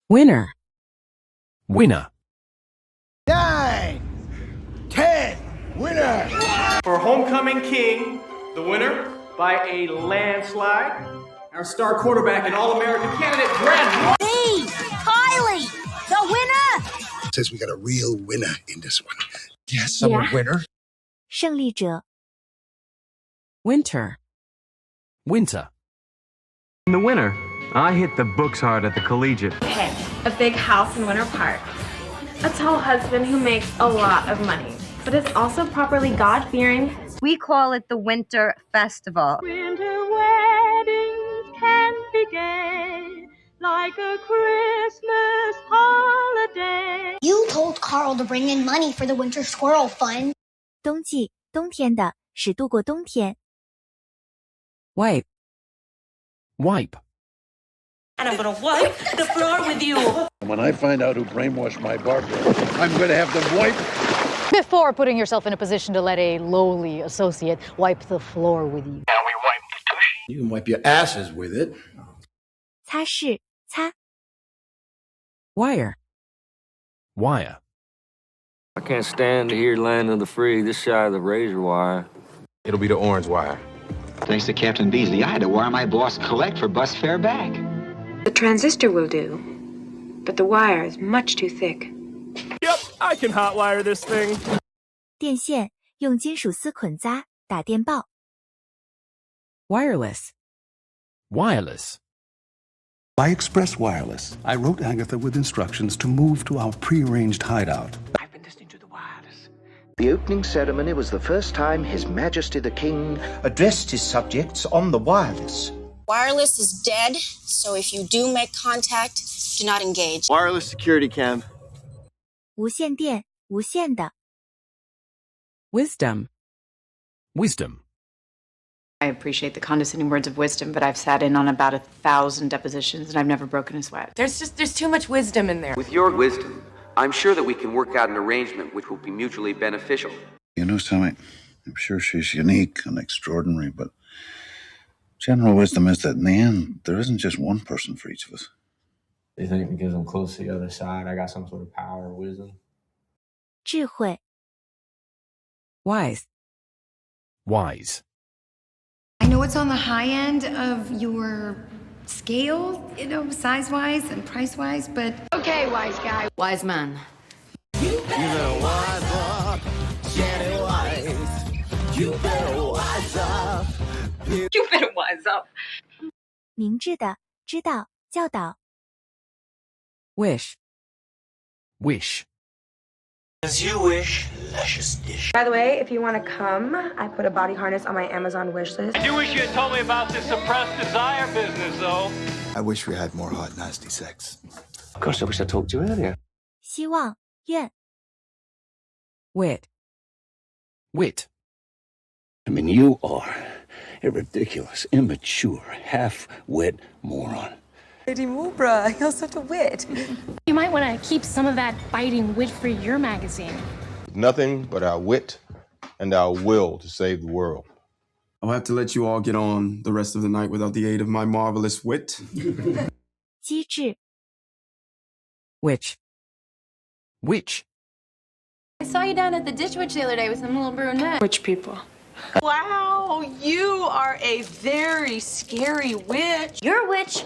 Winner. Winner. 9, 10, winner! For Homecoming King, the winner by a landslide, our star quarterback and All-American candidate, Brad. Hey, Kylie, the winner! Says we got a real winner in this one. Yes, I'm a winner. 胜利者 Winter. Winter. The winner. I hit the books hard at the collegiate. Okay, a big house in Winter Park. A tall husband who makes a lot of money, but is also properly God-fearing. We call it the Winter Festival. Winter weddings can be gay, like a Christmas holiday. You told Carl to bring in money for the Winter Squirrel Fund. 冬季冬天的使度过冬天 Wipe. Wipe. And I'm gonna wipe the floor with you. When I find out who brainwashed my barber, I'm going to have them wipe. Before putting yourself in a position to let a lowly associate wipe the floor with you. Can we wipe the tushy? You can wipe your asses with it. 擦拭擦 Wire. Wire. I can't stand to hear land of the free this side of the razor wire. It'll be the orange wire. Thanks to Captain Beasley, I had to wire my boss collect for bus fare back. The transistor will do, but the wire is much too thick. Yep, I can hotwire this thing. 电线用金属丝捆扎打电报 Wireless. Wireless. By Express Wireless, I wrote Agatha with instructions to move to our prearranged hideout. I've been listening to the wireless. The opening ceremony was the first time His Majesty the King addressed his subjects on the wireless. Wireless is dead, so if you do make contact, do not engage. Wireless security cam. 无线电无线的 Wisdom. Wisdom. I appreciate the condescending words of wisdom, but I've sat in on about 1,000 depositions and I've never broken a sweat. There's too much wisdom in there. With your wisdom, I'm sure that we can work out an arrangement which will be mutually beneficial. You know, Sammy, I'm sure she's unique and extraordinary, but general wisdom is that in the end, there isn't just one person for each of us. You think because I'm close to the other side, I got some sort of power or wisdom? 智慧 Wise. Wise. I know it's on the high end of your scale, size-wise and price-wise, but... Okay, wise guy. Wise man. You better wise up, Jenny Wise. You better wise up. You better wise up. 明智的知道教导 Wish. Wish. As you wish, luscious dish. By the way, if you want to come, I put a body harness on my Amazon wish list. I do wish you had told me about this suppressed desire business, though. I wish we had more hot, nasty sex. Of course, I wish I talked to you earlier. 希望愿 Wit. Wit. I mean, you are a ridiculous, immature, half-wit moron. Lady Mubra, you're such a wit. You might want to keep some of that biting wit for your magazine. Nothing but our wit and our will to save the world. I'll have to let you all get on the rest of the night without the aid of my marvelous wit. 机智 Witch. Witch. I saw you down at the Ditch Witch the other day with some little brunette. Witch people. Wow, you are a very scary witch. You're a witch.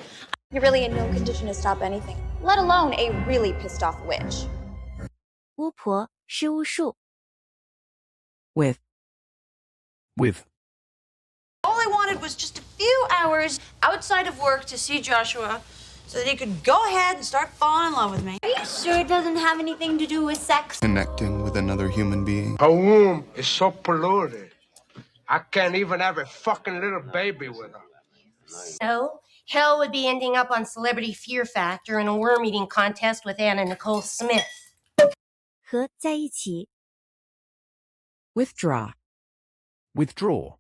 You're really in no condition to stop anything, let alone a really pissed off witch. 巫婆施巫术 With. With. All I wanted was just a few hours outside of work to see Joshua so that he could go ahead and start falling in love with me. Are you sure it doesn't have anything to do with sex? Connecting with another human being. Her womb is so polluted. I can't even have a fucking little baby with her. No. Hell would be ending up on Celebrity Fear Factor in a worm-eating contest with Anna Nicole Smith. 和在一起 Withdraw. Withdraw.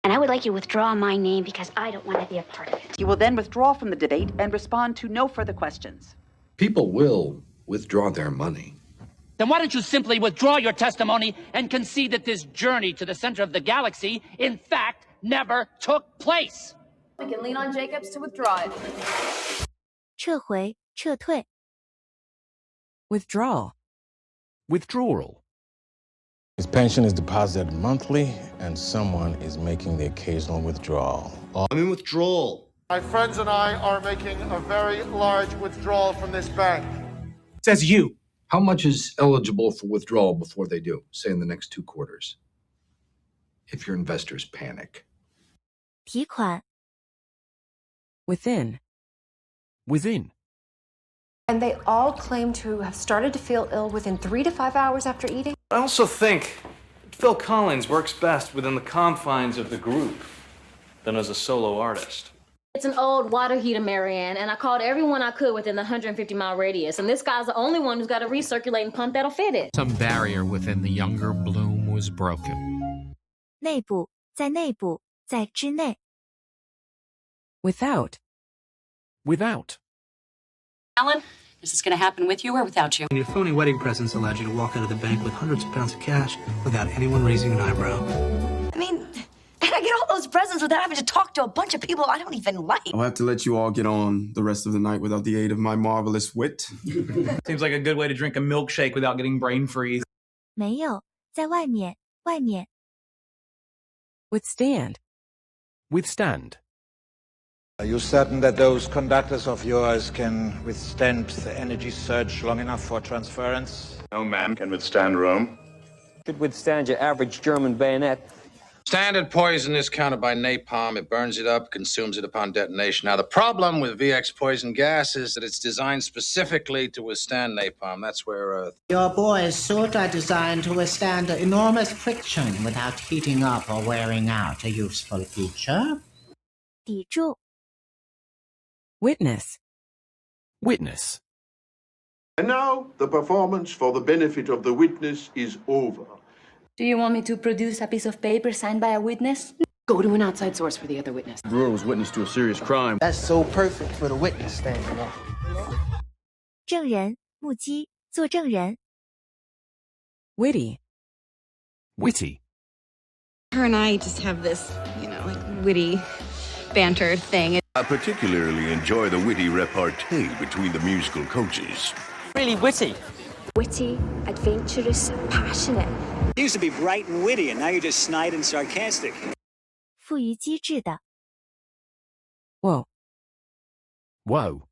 And I would like you to withdraw my name because I don't want to be a part of it. You will then withdraw from the debate and respond to no further questions. People will withdraw their money. Then why don't you simply withdraw your testimony and concede that this journey to the center of the galaxy, in fact, never took place? We can lean on Jacobs to withdraw it. 撤回、撤退。Withdrawal. Withdrawal. His pension is deposited monthly, and someone is making the occasional withdrawal. I'm in withdrawal. My friends and I are making a very large withdrawal from this bank. It says you. How much is eligible for withdrawal before they do, say in the next 2 quarters? If your investors panic. 提款。Within. Within. And they all claim to have started to feel ill within 3 to 5 hours after eating. I also think Phil Collins works best within the confines of the group than as a solo artist. It's an old water heater, Marianne, and I called everyone I could within the 150-mile radius, and this guy's the only one who's got a recirculating pump that'll fit it. Some barrier within the younger Bloom was broken. 内部，在内部，在之内。Without. Without. Alan, is this going to happen with you or without you? Your phony wedding presents allowed you to walk out of the bank with hundreds of pounds of cash without anyone raising an eyebrow. I mean, and I get all those presents without having to talk to a bunch of people I don't even like. I'll have to let you all get on the rest of the night without the aid of my marvelous wit. Seems like a good way to drink a milkshake without getting brain freeze. 没有，在外面，外面。Withstand. Withstand. Are you certain that those conductors of yours can withstand the energy surge long enough for transference? No man can withstand Rome. Could withstand your average German bayonet. Standard poison is counted by napalm. It burns it up, consumes it upon detonation. Now, the problem with VX poison gas is that it's designed specifically to withstand napalm. That's where, Your boy's suit are designed to withstand enormous friction without heating up or wearing out, a useful feature. 抵住。Witness. Witness. And now, the performance for the benefit of the witness is over. Do you want me to produce a piece of paper signed by a witness? Go to an outside source for the other witness. Brewer was witness to a serious crime. That's so perfect for the witness stand. 证人，目击，作证人。Witty. Witty. Her and I just have this, witty banter thing. I particularly enjoy the witty repartee between the musical coaches. Really witty. Witty, adventurous, passionate. You used to be bright and witty, and now you're just snide and sarcastic. 富于机智的。Whoa. Whoa.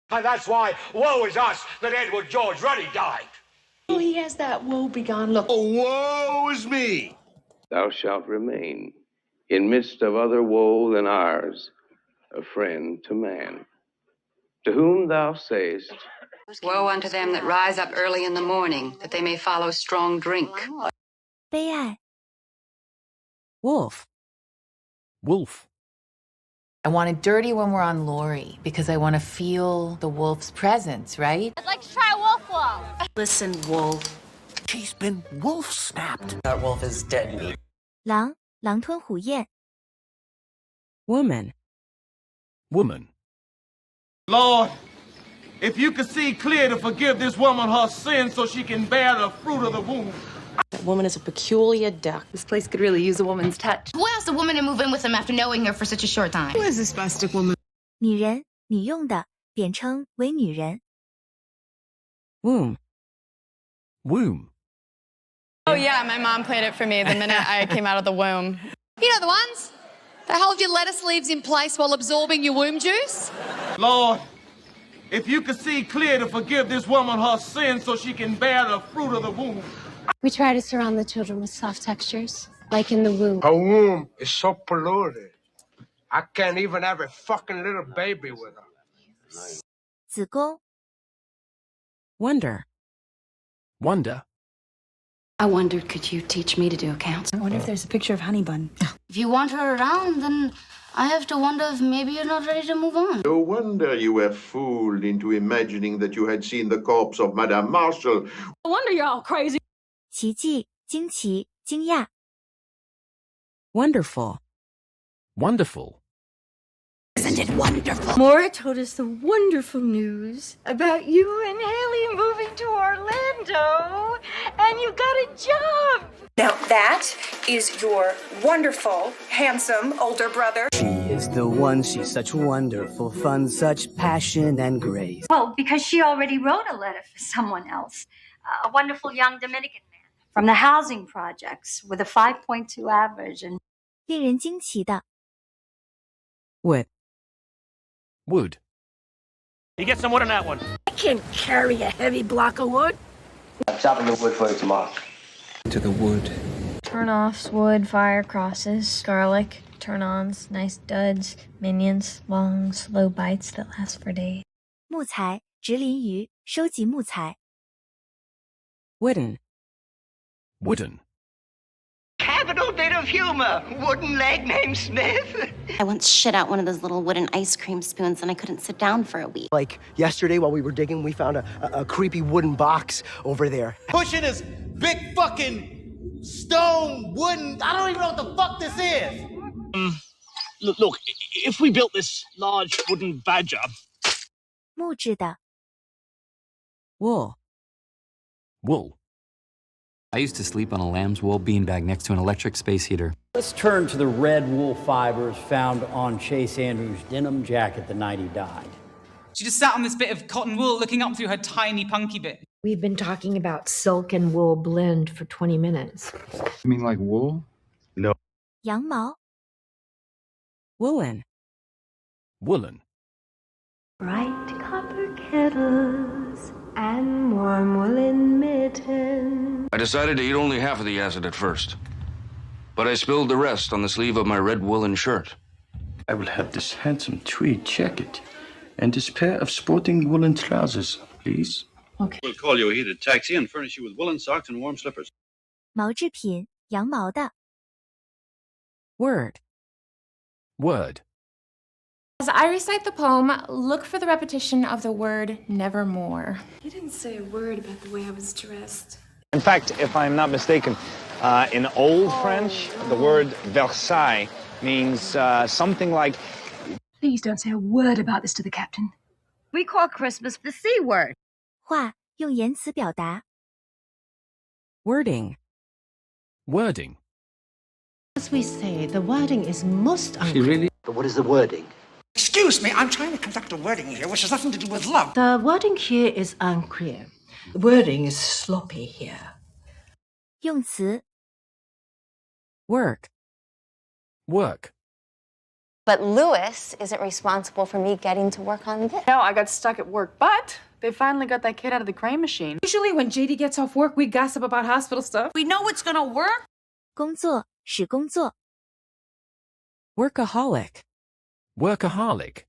And that's why, woe is us that Edward George Ruddy died. Oh, he has that woe-begone look. Oh, woe is me. Thou shalt remain in midst of other woe than ours, a friend to man, to whom thou sayest, Woe unto them that rise up early in the morning, that they may follow strong drink. 悲哀。Wolf. Wolf. I want it dirty when we're on Lori, because I want to feel the wolf's presence, right? I'd like to try wolf wall. Listen, wolf. She's been wolf-snapped. That wolf is dead meat. 狼，狼吞虎咽。Woman. Woman. Lord, if you could see clear to forgive this woman her sins so she can bear the fruit of the womb. That woman is a peculiar duck. This place could really use a woman's touch. Who asked a woman to move in with him after knowing her for such a short time? Who is this spastic woman? 女人，女用的，简称为女人。Womb. Womb. Oh, yeah, my mom played it for me the minute I came out of the womb. You know the ones that hold your lettuce leaves in place while absorbing your womb juice? Lord, if you could see clear to forgive this woman her sins so she can bear the fruit of the womb. We try to surround the children with soft textures, like in the womb. Her womb is so polluted. I can't even have a fucking little baby with her. 子宫。Wonder. Wonder. I wondered, could you teach me to do accounts? I wonder if there's a picture of Honey Bun. If you want her around, then I have to wonder if maybe you're not ready to move on. No wonder you were fooled into imagining that you had seen the corpse of Madame Marshall. No wonder you're all crazy. 奇迹，惊奇，惊讶。Wonderful. Wonderful. Isn't it wonderful? Maura told us the wonderful news about you and Haley moving to Orlando, and you got a job. Now that is your wonderful, handsome older brother. She is the one. She's such wonderful fun, such passion and grace. Well, because she already wrote a letter for someone else. A wonderful young Dominican man from the housing projects with a 5.2 average and 令人惊奇的 Wood. Wood. You get some wood on that one. I can't carry a heavy block of wood. I'm chopping the wood for you tomorrow. To the wood. turn-offs, wood, fire, crosses, garlic, turn-ons, nice duds, minions, long, slow bites that last for days. 木材，直林鱼，收集木材。 Wooden. Wooden. Capital bit of humor. Wooden leg named Smith. I once shit out one of those little wooden ice cream spoons and I couldn't sit down for a week. Like yesterday while we were digging, we found a creepy wooden box over there. Pushing this big fucking stone wooden. I don't even know what the fuck this is. Look, if we built this large wooden badger. 木质的。 Wool. Wool. I used to sleep on a lamb's wool beanbag next to an electric space heater. Let's turn to the red wool fibers found on Chase Andrews' denim jacket the night he died. She just sat on this bit of cotton wool looking up through her tiny punky bit. We've been talking about silk and wool blend for 20 minutes. You mean like wool? No. 羊毛。 Woolen. Woolen. Bright copper kettles and warm woolen mittens. I decided to eat only half of the acid at first, but I spilled the rest on the sleeve of my red woolen shirt. I will have this handsome tweed jacket and this pair of sporting woolen trousers, please. Okay. We'll call you a heated taxi and furnish you with woolen socks and warm slippers. 毛制品，羊毛的。 Word. Word. As I recite the poem, look for the repetition of the word nevermore. You didn't say a word about the way I was dressed. In fact, if I'm not mistaken, in Old French, the word Versailles means something like... Please don't say a word about this to the captain. We call Christmas the C word. 话，用言辞表达。 Wording. Wording. As we say, the wording is most unclear. She really... But what is the wording? Excuse me, I'm trying to conduct a wording here, which has nothing to do with love. The wording here is unclear. The wording is sloppy here. 用词。 Work. Work. But Louis isn't responsible for me getting to work on this. No, I got stuck at work, but they finally got that kid out of the crane machine. Usually when JD gets off work, we gossip about hospital stuff. We know what's gonna work. 工作，使工作。 Workaholic. Workaholic.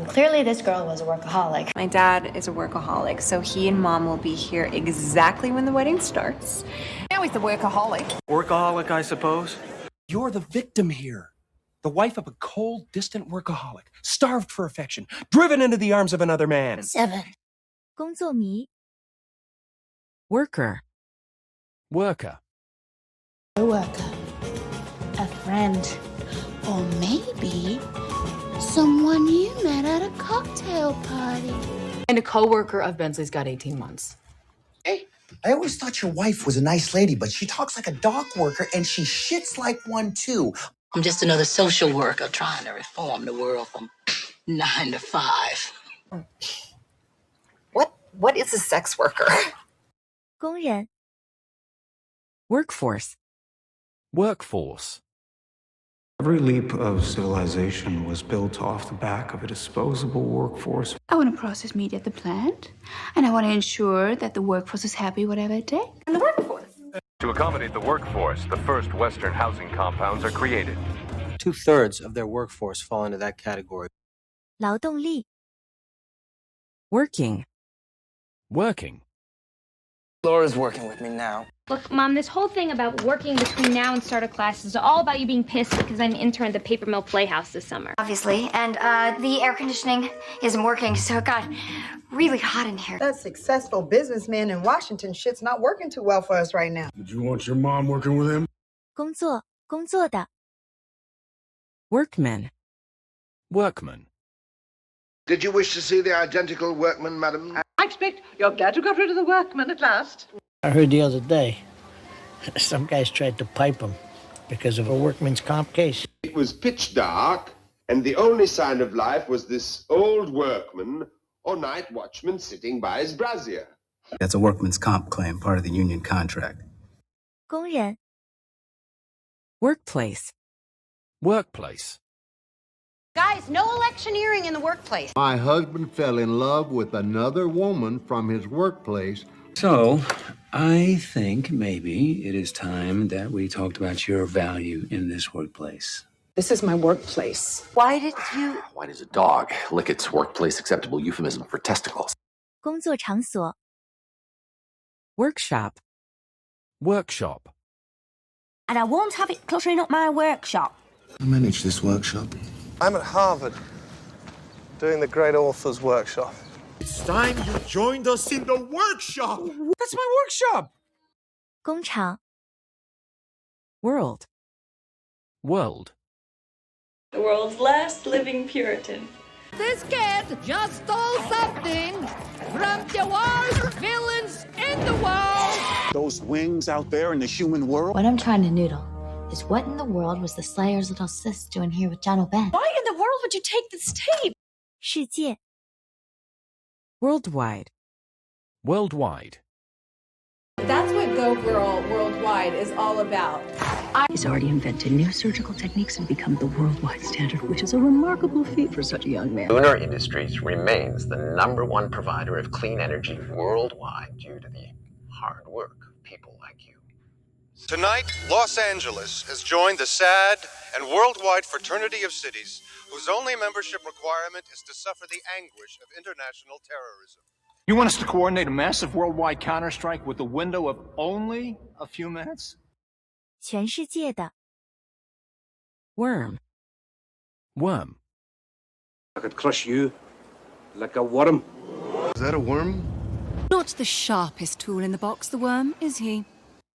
Clearly this girl was a workaholic. My dad is a workaholic, so he and mom will be here exactly when the wedding starts. Now he's the workaholic. Workaholic, I suppose. You're the victim here. The wife of a cold, distant workaholic, starved for affection, driven into the arms of another man. 7. 工作迷。 Worker. Worker. A worker, a friend, or maybe someone you met at a cocktail party. And a co-worker of Bensley's got 18 months. Hey, I always thought your wife was a nice lady, but she talks like a dock worker and she shits like one too. I'm just another social worker trying to reform the world from 9 to 5. What is a sex worker? 工人。 Workforce. Workforce. Every leap of civilization was built off the back of a disposable workforce. I want to process meat at the plant, and I want to ensure that the workforce is happy whatever it takes. And the workforce. To accommodate the workforce, the first Western housing compounds are created. 2/3 of their workforce fall into that category. 劳动力。 Working. Working. Laura's working with me now. Look, Mom, this whole thing about working between now and start of class is all about you being pissed because I'm intern at the Paper Mill Playhouse this summer. Obviously, and the air conditioning isn't working, so it got really hot in here. That successful businessman in Washington shit's not working too well for us right now. Did you want your mom working with him? 工作，工作的。 Workman. Workman. Did you wish to see the identical workman, madam? I expect you're glad you got rid of the workman at last. I heard the other day Some guys tried to pipe him because of a workman's comp case. It was pitch dark, and the only sign of life was this old workman or night watchman sitting by his brazier. That's a workman's comp claim, part of the union contract. 工人 Workplace. Workplace. Guys, no electioneering in the workplace. My husband fell in love with another woman from his workplace. So, I think maybe it is time that we talked about your value in this workplace. This is my workplace. Why does a dog lick its workplace acceptable euphemism for testicles? 工作场所 Workshop. Workshop. And I won't have it cluttering up my workshop. I manage this workshop. I'm at Harvard, doing the great author's workshop. It's time you joined us in the workshop. That's my workshop. 工厂 World. World. The world's last living Puritan. This kid just stole something from the worst villains in the world. Those wings out there in the human world. What I'm trying to noodle is what in the world was the Slayer's little sis doing here with John O'Ben? Why in the world would you take this tape? 世界 Worldwide. Worldwide. That's what Go Girl Worldwide is all about. He's already invented new surgical techniques and become the worldwide standard, which is a remarkable feat for such a young man. Lunar Industries remains the #1 provider of clean energy worldwide due to the hard work of people like you. Tonight, Los Angeles has joined the sad and worldwide fraternity of cities whose only membership requirement is to suffer the anguish of international terrorism. You want us to coordinate a massive worldwide counterstrike with a window of only a few minutes? 全世界的 Worm. Worm. I could crush you like a worm. Is that a worm? Not the sharpest tool in the box, the worm, is he?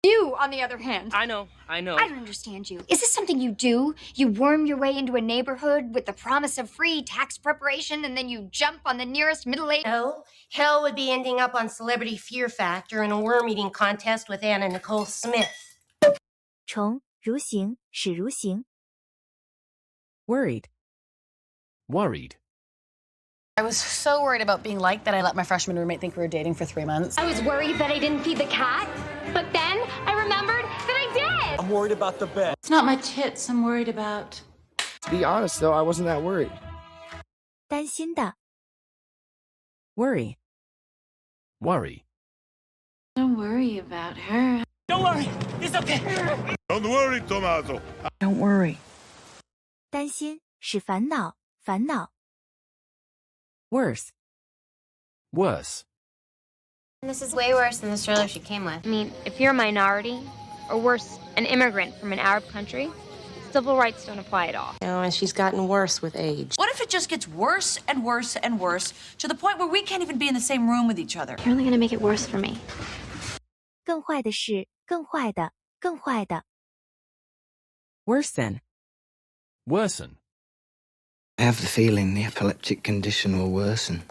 You, on the other hand. I know. I don't understand you. Is this something you do? You worm your way into a neighborhood with the promise of free tax preparation, and then you jump on the nearest middle-aged... No. Hell would be ending up on Celebrity Fear Factor in a worm-eating contest with Anna Nicole Smith. 虫如形始如形 Worried. Worried. I was so worried about being liked that I let my freshman roommate think we were dating for 3 months. I was worried that I didn't feed the cat, but then I remembered that I did! I'm worried about the bed. It's not my tits I'm worried about. To be honest, though, I wasn't that worried. 担心的 Worry. Worry. Don't worry about her. Don't worry, it's okay. Don't worry, Tomato. Don't worry. 担心是烦恼烦恼 Worse. Worse. This is way worse than the stroller she came with. I mean, if you're a minority, or worse, an immigrant from an Arab country, civil rights don't apply at all. And she's gotten worse with age. What if it just gets worse and worse and worse to the point where we can't even be in the same room with each other? You're only gonna make it worse for me. 更坏的是更坏的更坏的 Worsen. Worsen. I have the feeling the epileptic condition will worsen.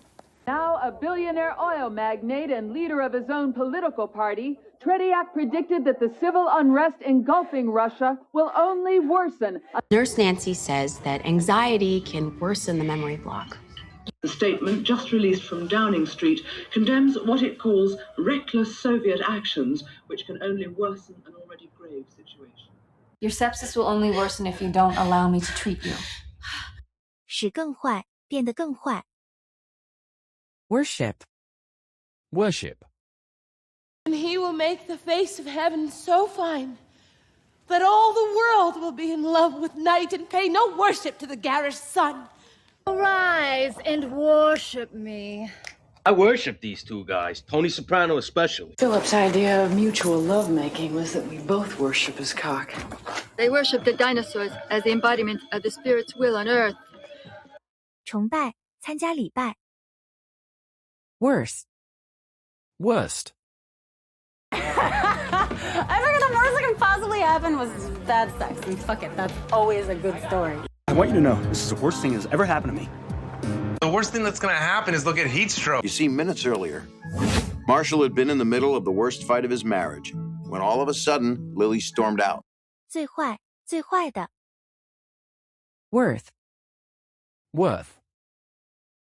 Now a billionaire oil magnate and leader of his own political party, Tretiak predicted that the civil unrest engulfing Russia will only worsen. Nurse Nancy says that anxiety can worsen the memory block. The statement, just released from Downing Street, condemns what it calls reckless Soviet actions, which can only worsen an already grave situation. Your sepsis will only worsen if you don't allow me to treat you. 使更坏变得更坏 Worship. Worship. And he will make the face of heaven so fine that all the world will be in love with night and pay no worship to the garish sun. Arise and worship me. I worship these two guys, Tony Soprano especially. Philip's idea of mutual lovemaking was that we both worship his cock. They worship the dinosaurs as the embodiment of the spirit's will on earth. 崇拜参加礼拜 Worse. Worst. I figured the worst that can possibly happen was bad sex, and fuck it, that's always a good story. I want you to know, this is the worst thing that's ever happened to me. The worst thing that's gonna happen is they'll get heat stroke. You see, minutes earlier, Marshall had been in the middle of the worst fight of his marriage when all of a sudden, Lily stormed out. 最坏，最坏的。 Worth. Worth.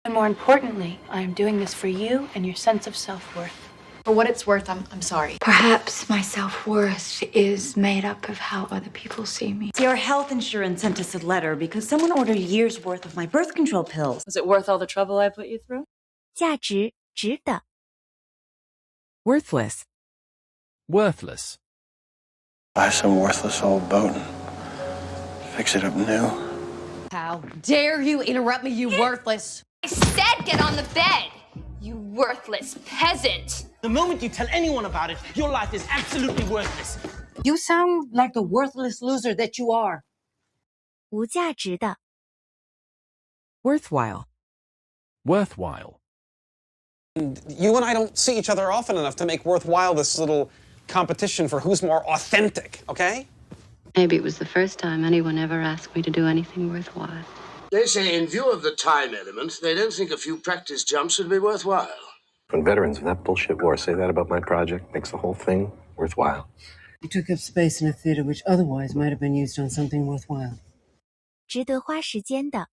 And more importantly, I am doing this for you and your sense of self-worth. For what it's worth, I'm sorry. Perhaps my self-worth is made up of how other people see me. Your health insurance sent us a letter because someone ordered a year's worth of my birth control pills. Was it worth all the trouble I put you through? 价值，值得。 Worthless. Worthless. Buy some worthless old boat and fix it up new. How dare you interrupt me, you worthless! I said get on the bed, you worthless peasant! The moment you tell anyone about it, your life is absolutely worthless. You sound like the worthless loser that you are. 无价值的。 Worthwhile. Worthwhile. You and I don't see each other often enough to make worthwhile this little competition for who's more authentic, okay? Maybe it was the first time anyone ever asked me to do anything worthwhile. They say in view of the time element, they don't think a few practice jumps would be worthwhile. When veterans of that bullshit war say that about my project, makes the whole thing worthwhile. You took up space in a theater which otherwise might have been used on something worthwhile. 值得花时间的。